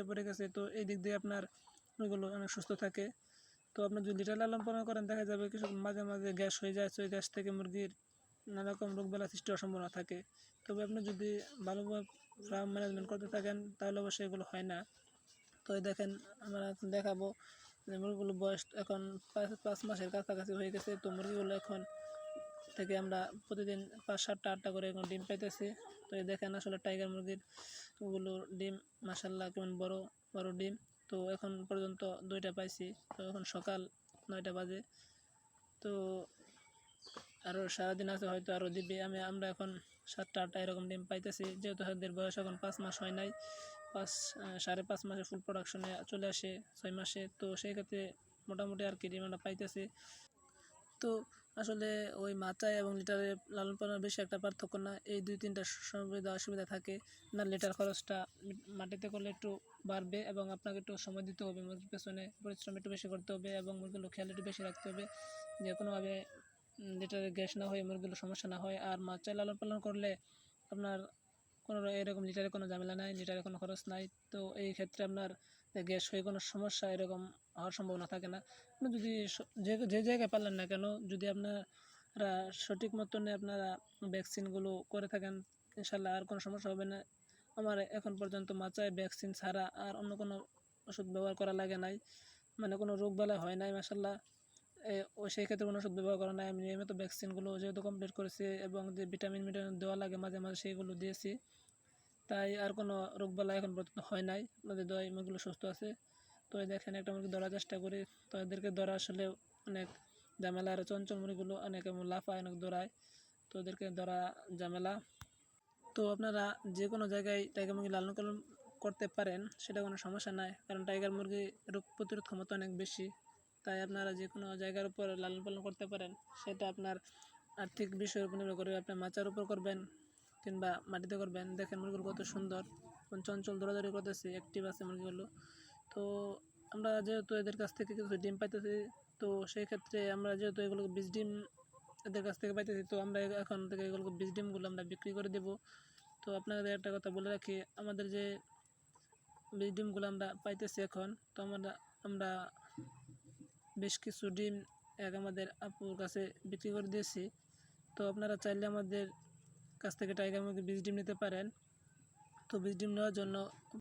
পড়ে গেছে, তো এই দিক দিয়ে আপনার মুরগিগুলো অনেক সুস্থ থাকে। তো আপনি যদি লিটার লালন পালন করেন দেখা যাবে কিছু মাঝে মাঝে গ্যাস হয়ে যায়, তো ওই গ্যাস থেকে মুরগির নানারকম রোগবালাই সৃষ্টি হওয়ার সম্ভাবনা থাকে। তবে আপনি যদি ভালোভাবে ফার্ম ম্যানেজমেন্ট করতে থাকেন তাহলে অবশ্যই এগুলো হয় না। তো এই দেখেন আমরা এখন দেখাবো যে মুরগিগুলো বয়স এখন 5 মাসের কাছাকাছি হয়ে গেছে। তো মুরগিগুলো এখন থেকে আমরা প্রতিদিন 5, 7, 8টা করে এখন ডিম পাইতেছি। তো এই দেখেন আসলে টাইগার মুরগির ওগুলোর ডিম মাশাল্লাহ কেমন বড় বড় ডিম। তো এখন পর্যন্ত 2টা পাইছি। তো এখন সকাল 9টা বাজে। তো আরও সারাদিন আছে, হয়তো আরও দিবে। আমরা এখন 7টা 8টা এরকম ডিম পাইতেছি, যেহেতু এদের বয়স এখন 5 মাস হয় নাই। 5, 5.5 মাসে ফুল প্রোডাকশনে চলে আসে 6 মাসে। তো সেই ক্ষেত্রে মোটামুটি আর কি ডিম আমরা পাইতেছি। তো আসলে ওই মাচায় এবং লিটারে লালন পালনের বেশি একটা পার্থক্য না, এই 2-3টা সুবিধা অসুবিধা থাকে। না, লিটার খরচটা মাটিতে করলে একটু বাড়বে এবং আপনাকে একটু সময় দিতে হবে, মুরগির পেছনে পরিশ্রম একটু বেশি করতে হবে এবং মুরগিগুলো খেয়াল একটু বেশি রাখতে হবে যে কোনোভাবে লিটারে গ্যাস না হয়ে মুরগিগুলো সমস্যা না হয়। আর মাচায় লালন পালন করলে আপনার কোনো এরকম লিটারে কোনো ঝামেলা নাই, লিটারে কোনো খরচ নাই। তো এই ক্ষেত্রে আপনার গ্যাস হয়ে কোনো সমস্যা এরকম হওয়ার সম্ভাবনা থাকে না। আপনি যদি যে জায়গায় পারলেন না কেন, যদি আপনারা সঠিক মতনে আপনারা ভ্যাকসিনগুলো করে থাকেন, ইনশাল্লাহ আর কোনো সমস্যা হবে না। আমার এখন পর্যন্ত মাচায় ভ্যাকসিন ছাড়া আর অন্য কোনো ওষুধ ব্যবহার করা লাগে নাই, মানে কোনো রোগ বালাই হয় নাই মাশাল্লাহ। ও সেই ক্ষেত্রে কোনো ওষুধ ব্যবহার করা নাই। আমি নিয়মিত ভ্যাকসিনগুলো যেহেতু কমপ্লিট করেছি এবং যে ভিটামিন দেওয়া লাগে মাঝে মাঝে সেইগুলো দিয়েছি, তাই আর কোনো রোগবালাই এখন পর্যন্ত হয় নাই। আপনাদের দোয়ায় মুরগিগুলো সুস্থ আছে। তো এই দেখেন একটা মুরগি ধরার চেষ্টা করি, তো এদেরকে ধরা আসলে অনেক ঝামেলা। আর চঞ্চল মুরগিগুলো অনেক এমন লাফায়, অনেক দৌড়ায়, তো ওদেরকে ধরা ঝামেলা। তো আপনারা যে কোনো জায়গায় টাইগার মুরগি লালন পালন করতে পারেন, সেটা কোনো সমস্যা নাই, কারণ টাইগার মুরগি রোগ প্রতিরোধ ক্ষমতা অনেক বেশি। তাই আপনারা যে কোনো জায়গার উপর লালন পালন করতে পারেন। সেটা আপনার আর্থিক বিষয়ের উপর নির্ভর করে, আপনি মাচার উপর করবেন কিংবা মাটিতে করবেন। দেখেন মুরগিগুলো কত সুন্দর চঞ্চল দৌড়াদৌড়ি করতেছে, অ্যাক্টিভ আছে মুরগিগুলো। তো আমরা যেহেতু এদের কাছ থেকে কিছু ডিম পাইতেছি, তো সেই ক্ষেত্রে আমরা যেহেতু এগুলো বীজ ডিম এদের কাছ থেকে পাইতেছি, তো আমরা এখন থেকে এগুলো বীজ ডিমগুলো আমরা বিক্রি করে দেব। তো আপনাদের একটা কথা বলে রাখি, আমাদের যে বীজ ডিমগুলো আমরা পাইতেছি এখন, তো আমরা বেশ কিছু ডিম আমাদের আপুর কাছে বিক্রি করে দিয়েছি। তো আপনারা চাইলে আমাদের কাছ থেকে টাইগার মুরগির বীজ ডিম নিতে পারেন। তো বীজ ডিম নেওয়ার জন্য